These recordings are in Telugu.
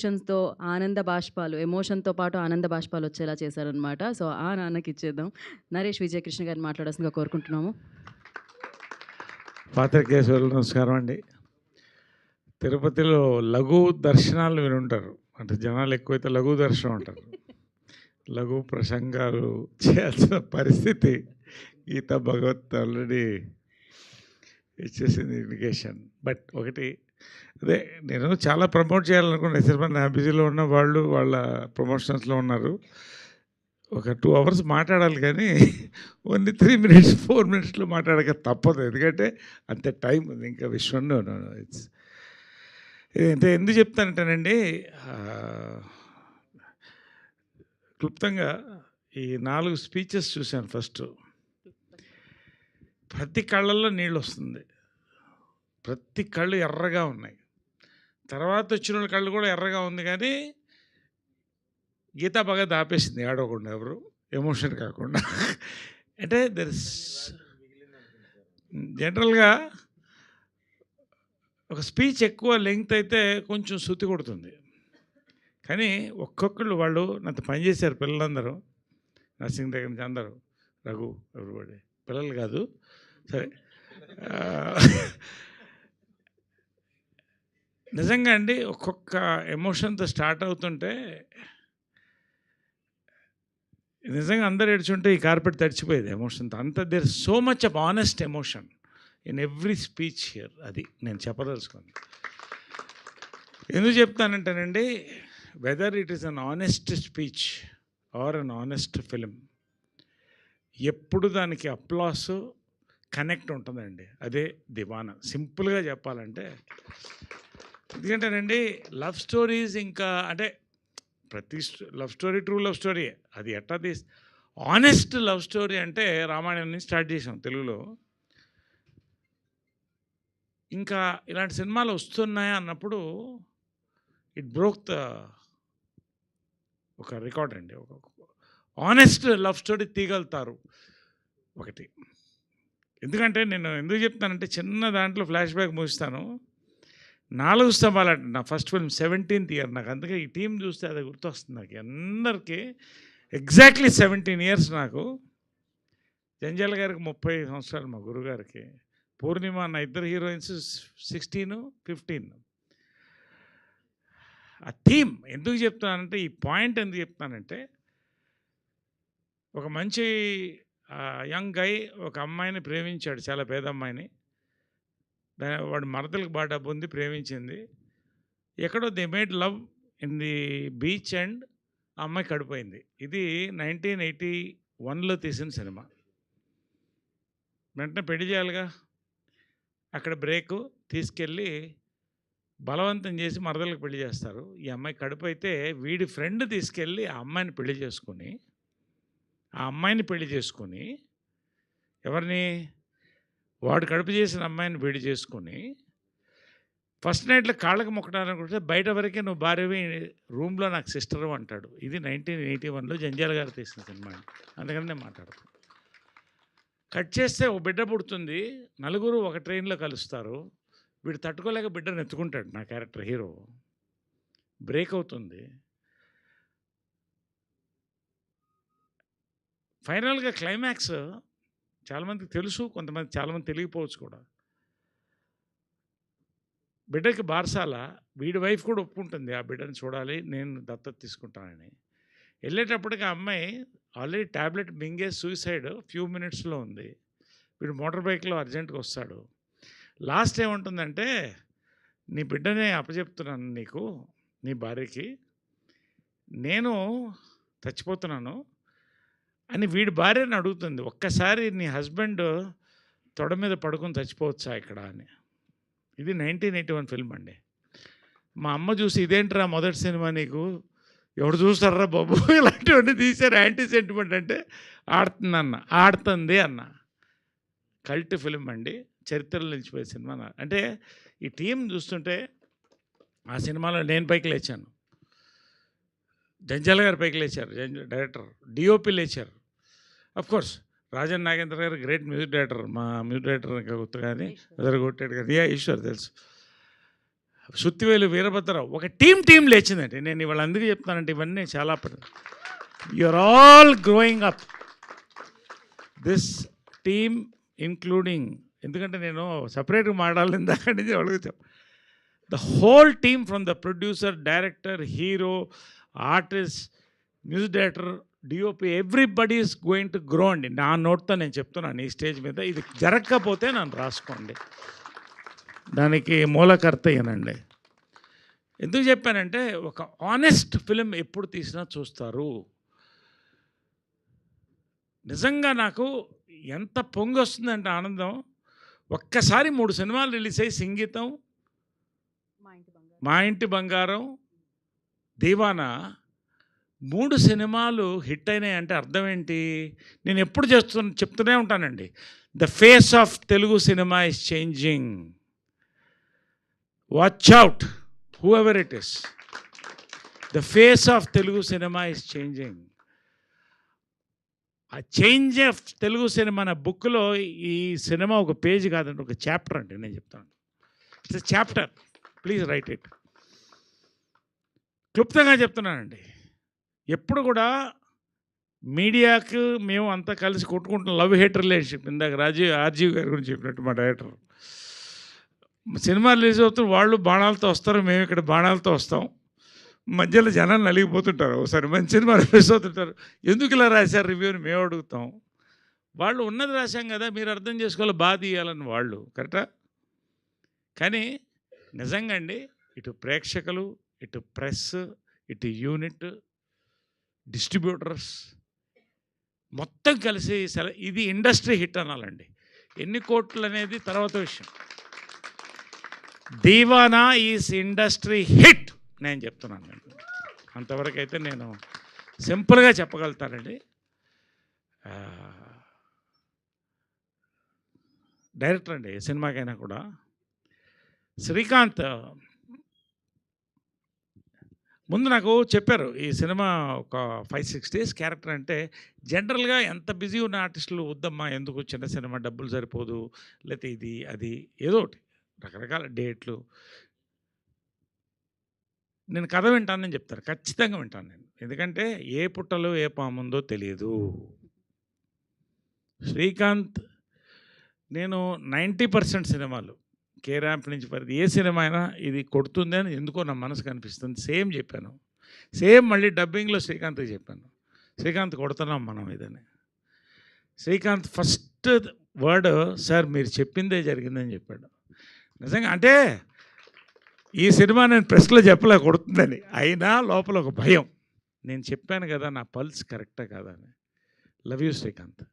ఎమోషన్స్‌తో ఆనంద బాష్పాలు, ఎమోషన్‌తో పాటు ఆనంద బాష్పాలు వచ్చేలా చేశారనమాట. సో, ఆ నాన్నకిచ్చేద్దాం. నరేష్ విజయకృష్ణ గారిని మాట్లాడాల్సిందిగా కోరుకుంటున్నాము. పాత్రికేయులు నమస్కారం అండి. తిరుపతిలో లఘు దర్శనాలు వినుంటారు. అంటే జనాలు ఎక్కువైతే లఘు దర్శనం అంటారు. లఘు ప్రసంగాలు చేయాల్సిన పరిస్థితి గీతా భగవత్ ఆల్రెడీ ఇచ్చేసింది ఇండికేషన్. బట్ ఒకటి అదే నేను చాలా ప్రమోట్ చేయాలనుకున్నాను. సినిమా నా బిజీలో ఉన్న వాళ్ళు వాళ్ళ ప్రమోషన్స్లో ఉన్నారు. ఒక 2 అవర్స్ మాట్లాడాలి కానీ ఓన్లీ 3 మినిట్స్ 4 మినిట్స్లో మాట్లాడక తప్పదు. ఎందుకంటే అంత టైం ఉంది ఇంకా విశ్వంలో ఇట్స్ అంటే ఎందుకు చెప్తానంటేనండి క్లుప్తంగా ఈ 4 స్పీచెస్ చూశాను. ఫస్ట్ ప్రతి కళ్ళల్లో నీళ్ళు వస్తుంది, ప్రతి కళ్ళు ఎర్రగా ఉన్నాయి. తర్వాత వచ్చిన వాళ్ళ కళ్ళు కూడా ఎర్రగా ఉంది, కానీ గీతా భగత్ ఆపేసింది ఆడవకుండా, ఎవరు ఎమోషన్ కాకుండా. అంటే దర్ ఇస్ జనరల్గా ఒక స్పీచ్ ఎక్కువ లెంగ్త్ అయితే కొంచెం శృతి కొడుతుంది, కానీ ఒక్కొక్కళ్ళు వాళ్ళు నాతో పనిచేశారు పిల్లలందరూ, నర్సింగ్ దగ్గర నుంచి అందరూ, రఘు ఎవరిబడి పిల్లలు కాదు సరే. నిజంగా అండి ఒక్కొక్క ఎమోషన్తో స్టార్ట్ అవుతుంటే నిజంగా అందరు ఏడ్చుంటే ఈ కార్పెట్ తడిచిపోయేది ఎమోషన్తో. అంత there so much of honest emotion in every speech here. అది నేను చెప్పదలుచుకున్నాను. ఎందుకు చెప్తానంటేనండి, whether it is an honest speech or an honest film, ఎప్పుడు దానికి అప్లాస్ కనెక్ట్ ఉంటుందండి. అదే దివానా. సింపుల్గా చెప్పాలంటే, ఎందుకంటేనండి లవ్ స్టోరీస్ ఇంకా అంటే ప్రతి love story true love story, అది ఎట్టా తీసి ఆనెస్ట్ లవ్ స్టోరీ అంటే రామాయణం నుంచి స్టార్ట్ చేసాం తెలుగులో. ఇంకా ఇలాంటి సినిమాలు వస్తున్నాయా అన్నప్పుడు ఇట్ బ్రోక్ ద ఒక రికార్డ్ అండి. ఒక ఆనెస్ట్ లవ్ స్టోరీ తీయగలుగుతారు ఒకటి. ఎందుకంటే నేను ఎందుకు చెప్తానంటే, చిన్న దాంట్లో ఫ్లాష్ బ్యాక్ ముగిస్తాను. 4 స్తంభాలంటే నా ఫస్ట్ ఫిల్మ్ 17th ఇయర్ నాకు. అందుకే ఈ టీం చూస్తే అది గుర్తొస్తుంది నాకు. అందరికీ ఎగ్జాక్ట్లీ 17 ఇయర్స్ నాకు. జంజాల గారికి 30 సంవత్సరాలు, మా గురుగారికి. పూర్ణిమ నా ఇద్దరు హీరోయిన్స్ 16, 15. ఆ థీమ్ ఎందుకు చెప్తున్నానంటే, ఈ పాయింట్ ఎందుకు చెప్తున్నానంటే, ఒక మంచి యంగ్ గై ఒక అమ్మాయిని ప్రేమించాడు, చాలా పేద అమ్మాయిని. వాడు మరదలకు బాగా డబ్బు ఉంది, ప్రేమించింది. ఎక్కడో they made love in the beach and ఆ అమ్మాయి కడిపోయింది. ఇది 1981లో తీసిన సినిమా. వెంటనే పెళ్లి చేయాలిగా, అక్కడ బ్రేకు తీసుకెళ్ళి బలవంతం చేసి మరదలకు పెళ్లి చేస్తారు. ఈ అమ్మాయి కడుపు అయితే వీడి ఫ్రెండ్ తీసుకెళ్ళి ఆ అమ్మాయిని పెళ్లి చేసుకొని, ఆ అమ్మాయిని పెళ్లి చేసుకొని, ఎవరిని, వాడు కడుపు చేసిన అమ్మాయిని పెళ్లి చేసుకొని, ఫస్ట్ నైట్లో కాళ్ళకి మొక్కడాలనుకుంటే బయట వరకే నువ్వు భార్యవి, రూమ్లో నాకు సిస్టరు అంటాడు. ఇది 1981లో జంజాల గారు తీసిన సినిమా. అందుకని నేను మాట్లాడతాను. కట్ చేస్తే ఒక బిడ్డ పుడుతుంది, నలుగురు ఒక ట్రైన్లో కలుస్తారు. వీడు తట్టుకోలేక బిడ్డను ఎత్తుకుంటాడు, నా క్యారెక్టర్ హీరో. బ్రేక్ అవుతుంది. ఫైనల్గా క్లైమాక్స్ చాలామందికి తెలుసు, కొంతమంది చాలామంది తెలియకపోవచ్చు కూడా. బిడ్డకి బారసాల, వీడి వైఫ్ కూడా ఒప్పుకుంటుంది ఆ బిడ్డను చూడాలి, నేను దత్తత తీసుకుంటానని. వెళ్ళేటప్పటికి ఆ అమ్మాయి ఆల్రెడీ ట్యాబ్లెట్ మింగే సూసైడ్ ఫ్యూ మినిట్స్లో ఉంది. వీడు మోటార్ బైక్లో అర్జెంటుగా వస్తాడు. లాస్ట్ ఏముంటుందంటే, నీ బిడ్డనే అప్పచెప్తున్నాను నీకు, నీ భార్యకి, నేను చచ్చిపోతున్నాను అని వీడి భార్యని అడుగుతుంది. ఒక్కసారి నీ హస్బెండ్ తొడ మీద పడుకొని చచ్చిపోవచ్చా ఇక్కడ అని. ఇది 1981 ఫిల్మ్ అండి. మా అమ్మ చూసి, ఇదేంట్రా మొదటి సినిమా నీకు, ఎవడు చూస్తారా బాబు ఇలాంటివన్నీ తీశారు, యాంటీ సెంటిమెంట్ అంటే. ఆడుతుంది అన్న. కల్ట్ ఫిల్మ్ అండి, చరిత్రలో నిలిచిపోయే సినిమా. అంటే ఈ టీం చూస్తుంటే ఆ సినిమాలో నేను పైకి లేచాను, జంజాల గారు పైకి లేచారు, డైరెక్టర్, డిఓపి లేచారు. కోర్స్ రాజన్ నాగేంద్ర గారు గ్రేట్ మ్యూజిక్ డైరెక్టర్, మా మ్యూజిక్ డైరెక్టర్ ఇంకా గుర్తు కానీ అదర్ కొట్టాడు కానీ, ఈశ్వర్ తెలుసు. సుత్తివేలు వీరభద్రరావు, ఒక టీం లేచిందండి. నేను ఇవాళ అందుకే చెప్తానంటే ఇవన్నీ చాలా you are all growing up this team including, ఎందుకంటే నేను సపరేట్గా మాట్లాడాలి ఇందాక నుంచి వాళ్ళకి చెప్ప, the whole team from the producer, director, hero, artist, music director, DOP, everybody is going to grow అండి. నా నోట్తో నేను చెప్తున్నాను ఈ స్టేజ్ మీద. ఇది జరగకపోతే నన్ను రాసుకోండి, దానికి మూలకర్త ఏనండి. ఎందుకు చెప్పానంటే ఒక ఆనెస్ట్ ఫిలిం ఎప్పుడు తీసినా చూస్తారు. నిజంగా నాకు ఎంత పొంగి వస్తుందంటే ఆనందం, ఒక్కసారి 3 సినిమాలు రిలీజ్ అయ్యి సంగీతం, మా ఇంటి బంగారం, దీవానా 3 సినిమాలు హిట్ అయినాయి అంటే అర్థం ఏంటి? నేను ఎప్పుడు చెప్తూనే ఉంటానండి, the face of Telugu cinema is changing, watch out who ever it is, the face of Telugu cinema is changing. ఆ చేంజ్ ఆఫ్ తెలుగు సినిమా అనే బుక్లో ఈ సినిమా ఒక పేజ్ కాదండి, ఒక చాప్టర్ అండి. నేను చెప్తాను, it's chapter, please right it. క్లుప్తంగా చెప్తున్నానండి, ఎప్పుడు కూడా మీడియాకు మేము అంతా కలిసి కొట్టుకుంటున్నాం, లవ్ హేట్ రిలేషన్షిప్. ఇందాక ఆర్జీవి గారి గురించి చెప్పినట్టు మా డైరెక్టర్, సినిమా రిలీజ్ అవుతుంది, వాళ్ళు బాణాలతో వస్తారు, మేము ఇక్కడ బాణాలతో వస్తాం, మధ్యలో జనాలు నలిగిపోతుంటారు. ఒకసారి మంచి సినిమా రిలీజ్ అవుతుంటారు, ఎందుకు ఇలా రాశారు రివ్యూని మేము అడుగుతాం. వాళ్ళు ఉన్నది రాశాం కదా, మీరు అర్థం చేసుకోవాలి, బాధ ఇవ్వాలని వాళ్ళు, కరెక్టా? కానీ నిజంగా అండి, ఇటు ప్రేక్షకులు, ఇటు ప్రెస్, ఇటు యూనిట్, డిస్ట్రిబ్యూటర్స్ మొత్తం కలిసి ఇది ఇండస్ట్రీ హిట్ అనాలండి. ఎన్ని కోట్లు అనేది తర్వాత విషయం. దీవానా ఈజ్ ఇండస్ట్రీ హిట్, నేను చెప్తున్నాను. అంతవరకు అయితే నేను సింపుల్గా చెప్పగలుగుతానండి. డైరెక్టర్ అండి ఏ సినిమాకైనా కూడా. శ్రీకాంత్ ముందు నాకు చెప్పారు, ఈ సినిమా ఒక 5-6 డేస్ క్యారెక్టర్ అంటే, జనరల్గా ఎంత బిజీ ఉన్న ఆర్టిస్టులు వద్దమ్మా, ఎందుకు చిన్న సినిమా, డబ్బులు సరిపోదు, లేకపోతే ఇది అది ఏదో ఒకటి రకరకాల డేట్లు. నేను కథ వింటానని చెప్తారు, ఖచ్చితంగా వింటాను నేను, ఎందుకంటే ఏ పుట్టలో ఏ పాముందో తెలియదు. శ్రీకాంత్, నేను 90% సినిమాలు కే ర్యాంప్ నుంచి ఏ సినిమా అయినా ఇది కొడుతుంది అని ఎందుకో నా మనసు కనిపిస్తుంది. సేమ్ చెప్పాను, సేమ్ మళ్ళీ డబ్బింగ్లో శ్రీకాంత్కి చెప్పాను, శ్రీకాంత్ కొడుతున్నాం మనం ఇదని. శ్రీకాంత్ ఫస్ట్ వర్డ్, సార్ మీరు చెప్పిందే జరిగిందని చెప్పాడు. నిజంగా అంటే ఈ సినిమా నేను ప్రెస్లో చెప్పలే కొడుతుందని, అయినా లోపల ఒక భయం. నేను చెప్పాను కదా నా పల్స్ కరెక్టా కాదా అని. Love you Srikanth.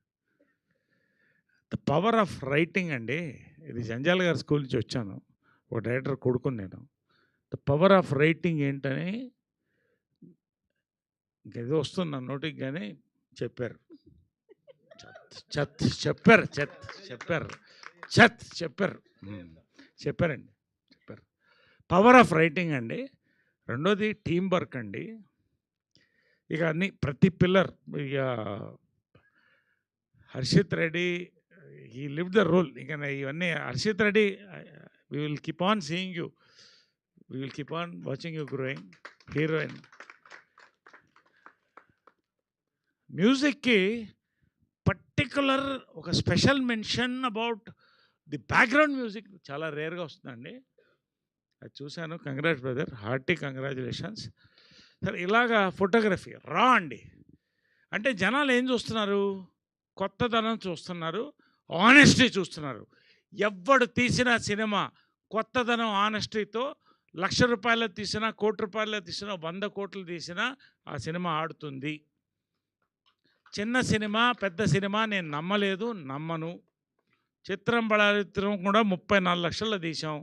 The power of writing అండి, ఇది జంజాల్ గారి స్కూల్ నుంచి వచ్చాను, ఒక డైరెక్టర్ కొడుకుని నేను. ద పవర్ ఆఫ్ రైటింగ్ ఏంటని ఇంకేదో వస్తుంది నా నోటికి, కానీ చెప్పారు చెప్పారండి. పవర్ ఆఫ్ రైటింగ్ అండి. రెండోది టీం వర్క్ అండి. ఇక అన్ని ప్రతి పిల్లర్, ఇక Harshit Reddy, he live the role. ఇక ఇవన్నీ Harshit Reddy, we will keep on seeing you, we will keep on watching you growing. Heroine మ్యూజిక్కి పర్టికులర్ ఒక special mention about the background music చాలా రేర్గా వస్తుందండి. అది చూశాను. Congrats brother, hearty congratulations. సరే, ఇలాగా ఫోటోగ్రఫీ రా అండి. అంటే జనాలు ఏం చూస్తున్నారు? కొత్తదనం చూస్తున్నారు, ఆనెస్టీ చూస్తున్నారు. ఎవడు తీసిన సినిమా కొత్తదనం ఆనెస్టీతో ₹1,00,000 తీసినా, ₹1,00,00,000 తీసినా, 100 కోట్లు తీసినా ఆ సినిమా ఆడుతుంది. చిన్న సినిమా పెద్ద సినిమా నేను నమ్మలేదు, నమ్మను. చిత్రం బళారిత్రం కూడా 34 లక్షల్లో తీసాం.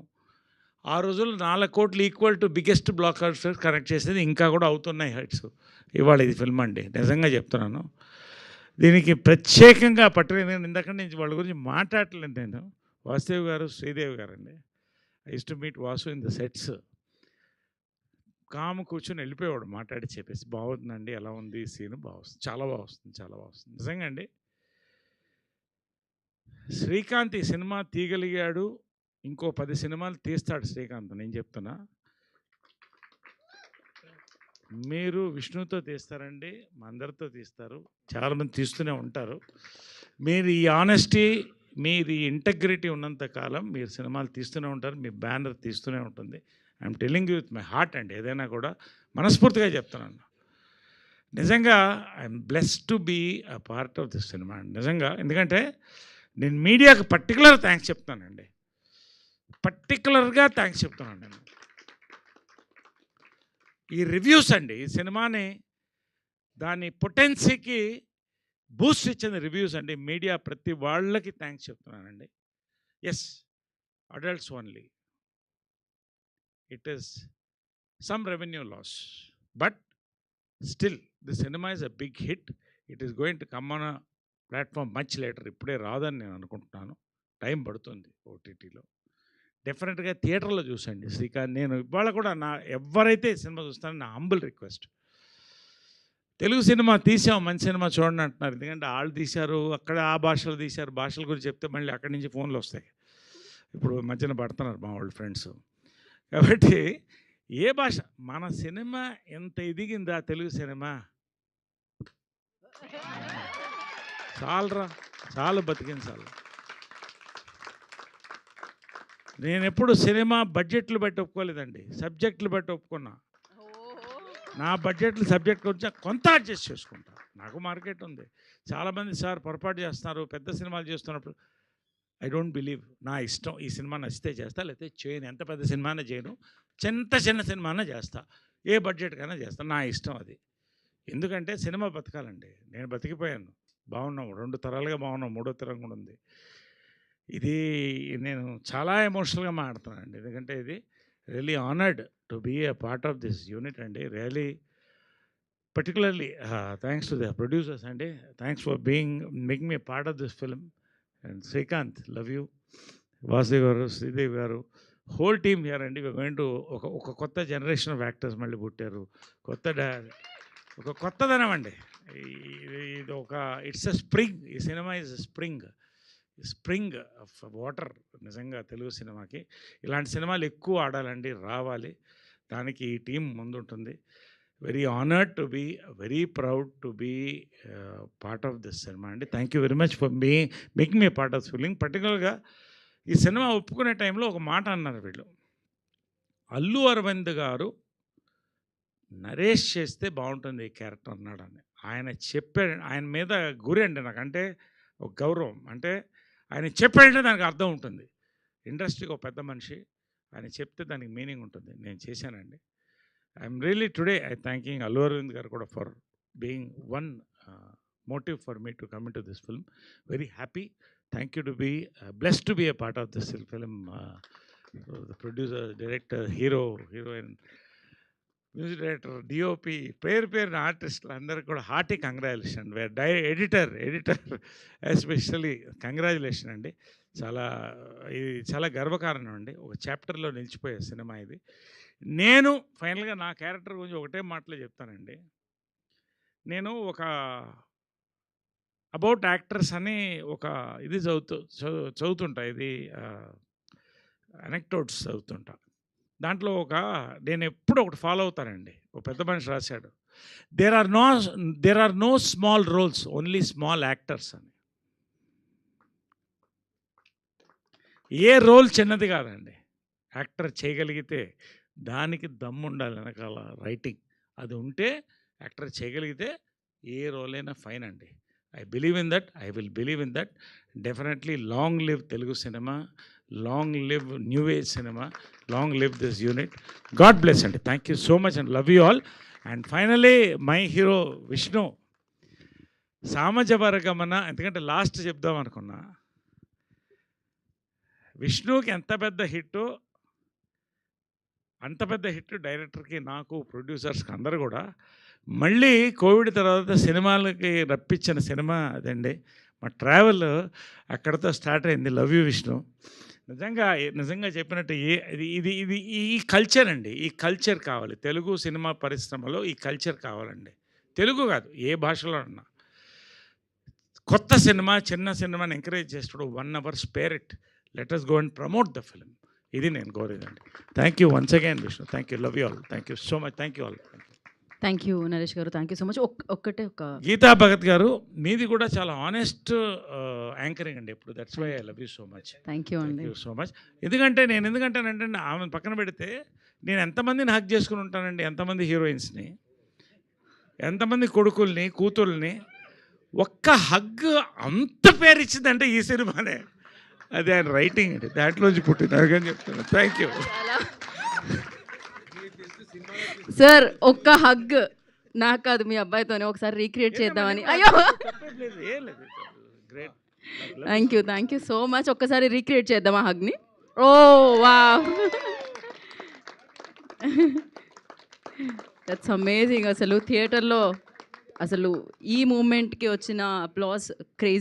ఆ రోజుల్లో 4 కోట్లు equal to biggest block buster connect చేసేది, ఇంకా కూడా అవుతున్నాయి హైట్స్. ఇవాళ ఇది ఫిల్మ్ అండి, నిజంగా చెప్తున్నాను. దీనికి ప్రత్యేకంగా పట్టుకుని ఇందాక నుంచి వాళ్ళ గురించి మాట్లాడలేదు నేను. వాసుదేవ్ గారు, శ్రీదేవి గారు అండి. I use to meet Vasu in the sets. కాము కూర్చొని వెళ్ళిపోయేవాడు మాట్లాడి చెప్పేసి, బాగుందండి, ఎలా ఉంది ఈ సీన్, బాగుంది, చాలా బాగా వస్తుంది, చాలా బాగా వస్తుంది. నిజంగా అండి, శ్రీకాంత్ ఈ సినిమా తీయగలిగాడు ఇంకో 10 సినిమాలు తీస్తాడు శ్రీకాంత్, నేను చెప్తున్నా. మీరు విష్ణుతో తీస్తారండి, మా అందరితో తీస్తారు, చాలామంది తీస్తూనే ఉంటారు. మీరు ఈ ఆనెస్టీ, మీరు ఈ ఇంటగ్రిటీ ఉన్నంత కాలం మీరు సినిమాలు తీస్తూనే ఉంటారు, మీ బ్యానర్ తీస్తూనే ఉంటుంది. I'm telling you with my heart అండి, ఏదైనా కూడా మనస్ఫూర్తిగా చెప్తున్నాను. నిజంగా I'm blessed to be a part of this cinema అండి, నిజంగా. ఎందుకంటే నేను మీడియాకి పర్టికులర్ థ్యాంక్స్ చెప్తానండి, పర్టికులర్గా థ్యాంక్స్ చెప్తున్నాను నేను. ఈ రివ్యూస్ అండి, ఈ సినిమాని దాని పొటెన్సీకి బూస్ట్ ఇచ్చిన రివ్యూస్ అండి. మీడియా ప్రతి వాళ్ళకి థ్యాంక్స్ చెప్తున్నానండి. Yes, adults only, it is some revenue loss, but still the cinema is a big hit. It is going to come on a platform much later. ఇప్పుడే రాదని నేను అనుకుంటున్నాను, టైం పడుతుంది ఓటీటీలో. డెఫినెట్గా థియేటర్లో చూసండి శ్రీకాంత్. నేను ఇవాళ కూడా ఎవరైతే సినిమా చూస్తానో నా హంబుల్ రిక్వెస్ట్, తెలుగు సినిమా తీసాం, మంచి సినిమా చూడండి అంటున్నారు. ఎందుకంటే వాళ్ళు తీశారు, అక్కడ ఆ భాషలో తీశారు, భాషల గురించి చెప్తే మళ్ళీ అక్కడి నుంచి ఫోన్లు వస్తాయి. ఇప్పుడు మధ్యన పడుతున్నారు మా వాళ్ళు ఫ్రెండ్స్. కాబట్టి ఏ భాష, మన సినిమా ఎంత ఎదిగిందా తెలుగు సినిమా, చాలరా, చాలు బతికింది చాలు. నేను ఎప్పుడు సినిమా బడ్జెట్లు బట్టి ఒప్పుకోలేదండి, సబ్జెక్టులు బట్టి ఒప్పుకున్నా. నా బడ్జెట్లు సబ్జెక్ట్ కొంచెం కొంత అడ్జస్ట్ చేసుకుంటా, నాకు మార్కెట్ ఉంది. చాలామంది సార్ పొరపాటు చేస్తున్నారు పెద్ద సినిమాలు చేస్తున్నప్పుడు. ఐ డోంట్ బిలీవ్, నా ఇష్టం, ఈ సినిమా నచ్చితే చేస్తా, లేకపోతే చేయను. ఎంత పెద్ద సినిమానే చేయను, చిన్న సినిమానే చేస్తా, ఏ బడ్జెట్ కైనా చేస్తా, నా ఇష్టం అది. ఎందుకంటే సినిమా బతకాలండి. నేను బతికిపోయాను, బాగున్నాం, 2 తరాలుగా బాగున్నాం, 3వ తరం కూడా ఉంది. ఇది నేను చాలా ఎమోషనల్గా మాట్లాడుతున్నానండి, ఎందుకంటే ఇది really honoured to be a part of this unit అండి. Really particularly thanks to the producers అండి, thanks for making me part of this film. And Srikanth, love you. Vasudev గారు, శ్రీదేవి గారు, హోల్ టీమ్ హియర్ అండి. గోయింగ్ టు ఒక కొత్త జనరేషన్ ఆఫ్ యాక్టర్స్ మళ్ళీ పుట్టారు, ఒక కొత్తదనం అండి. ఇది ఒక ఇట్స్ అ స్ప్రింగ్, ఈ cinema is spring of water నిజంగా తెలుగు సినిమాకి. ఇలాంటి సినిమాలు ఎక్కువ ఆడాలండి, రావాలి, దానికి ఈ టీం ముందుంటుంది. Very honoured to be, very proud to be part of this cinema అండి. Thank you very much for making me part of feeling. పర్టికులర్గా ఈ సినిమా ఒప్పుకునే టైంలో ఒక మాట అన్నారు వీళ్ళు, అల్లు అరవింద్ గారు నరేష్ చేస్తే బాగుంటుంది ఈ క్యారెక్టర్ అన్నాడని. ఆయన చెప్పాడు, ఆయన మీద గురి అండి నాకంటే ఒక గౌరవం. అంటే ఆయన చెప్పాడంటే దానికి అర్థం ఉంటుంది. ఇండస్ట్రీకి ఒక పెద్ద మనిషి, ఆయన చెప్తే దానికి మీనింగ్ ఉంటుంది. నేను చేశానండి. I'm really today I thanking Allu Aravind గారు కూడా for being one motive for me to come into this film. Very happy. Thank you to be blessed to be a part of this film. The producer, director, hero, heroine, music director, DOP, పేరు ఆర్టిస్టులు అందరికీ కూడా hearty congratulation. Editor especially congratulation అండి. ఇది చాలా గర్వకారణం అండి. ఒక చాప్టర్లో నిలిచిపోయే సినిమా ఇది. నేను ఫైనల్గా నా క్యారెక్టర్ గురించి ఒకటే మాటలో చెప్తానండి. నేను ఒక అబౌట్ యాక్టర్స్ అని ఒక ఇది చదువుతుంటా, ఇది అనెక్టోట్స్ చదువుతుంటా. దాంట్లో నేను ఎప్పుడు ఒకటి ఫాలో అవుతానండి. ఒక పెద్ద మనిషి రాశాడు, there are no small roles, only small actors అని. ఏ రోల్ చిన్నది కాదండి, యాక్టర్ చేయగలిగితే దానికి దమ్ము ఉండాలి వెనకాల, రైటింగ్ అది ఉంటే యాక్టర్ చేయగలిగితే ఏ రోల్ అయినా ఫైన్ అండి. I believe in that. I will believe in that. Definitely long live Telugu cinema, long live New Age cinema, long live this unit. God bless and thank you so much and love you all. And finally, my hero Vishnu. Samajavaragamana, ఎందుకంటే లాస్ట్ చెప్దాం అనుకున్నా. విష్ణుకి ఎంత పెద్ద హిట్టో అంత పెద్ద హిట్ డైరెక్టర్కి, నాకు, ప్రొడ్యూసర్స్కి అందరూ కూడా. మళ్ళీ కోవిడ్ తర్వాత సినిమాలకి రప్పించిన సినిమా అదండి. మా ట్రావెల్ అక్కడితో స్టార్ట్ అయింది. Love you Vishnu. నిజంగా చెప్పినట్టు ఇది ఈ కల్చర్ అండి, ఈ కల్చర్ కావాలి తెలుగు సినిమా పరిశ్రమలో. ఈ కల్చర్ కావాలండి. తెలుగు కాదు, ఏ భాషలో అన్నా. కొత్త సినిమా, చిన్న సినిమాని ఎంకరేజ్ చేస్తాడు. 1 hour spare it, let us go and promote the film. ఇది నేను కోరేదండి. Thank you once again Vishnu. Thank you, love you all. Thank you so much. Thank you all. Thank you Naresh గారు, థ్యాంక్ యూ సో మచ్. ఒక్కటే ఒక గీతా భగత్ గారు, మీది కూడా చాలా ఆనెస్ట్ యాంకరింగ్ అండి ఎప్పుడు. That's why I love you so much. Thank you thank అండి. You so much. ఎందుకంటానంటే ఆమె పక్కన పెడితే నేను ఎంతమందిని హక్ చేసుకుని ఉంటానండి, ఎంతమంది హీరోయిన్స్ని, ఎంతమంది కొడుకుల్ని, కూతుర్ని. ఒక్క హగ్ అంత పేరు ఇచ్చిందంటే ఈ సినిమానే. అది ఆయన రైటింగ్ అండి, దాంట్లోంచి పుట్టింది. అందుకని చెప్తాను. Thank you sir. ఒక్క హగ్ నాకు కాదు, మీ అబ్బాయితోనే ఒకసారి రీక్రియేట్ చేద్దామని. అయ్యో, great. Thank you so much. ఒక్కసారి రీక్రియేట్ చేద్దాం ఆ హగ్ని. ఓ వావ్, దట్స్ అమేజింగ్. అసలు థియేటర్లో అసలు ఈ మూమెంట్కి వచ్చిన అప్లాస్ క్రేజీ.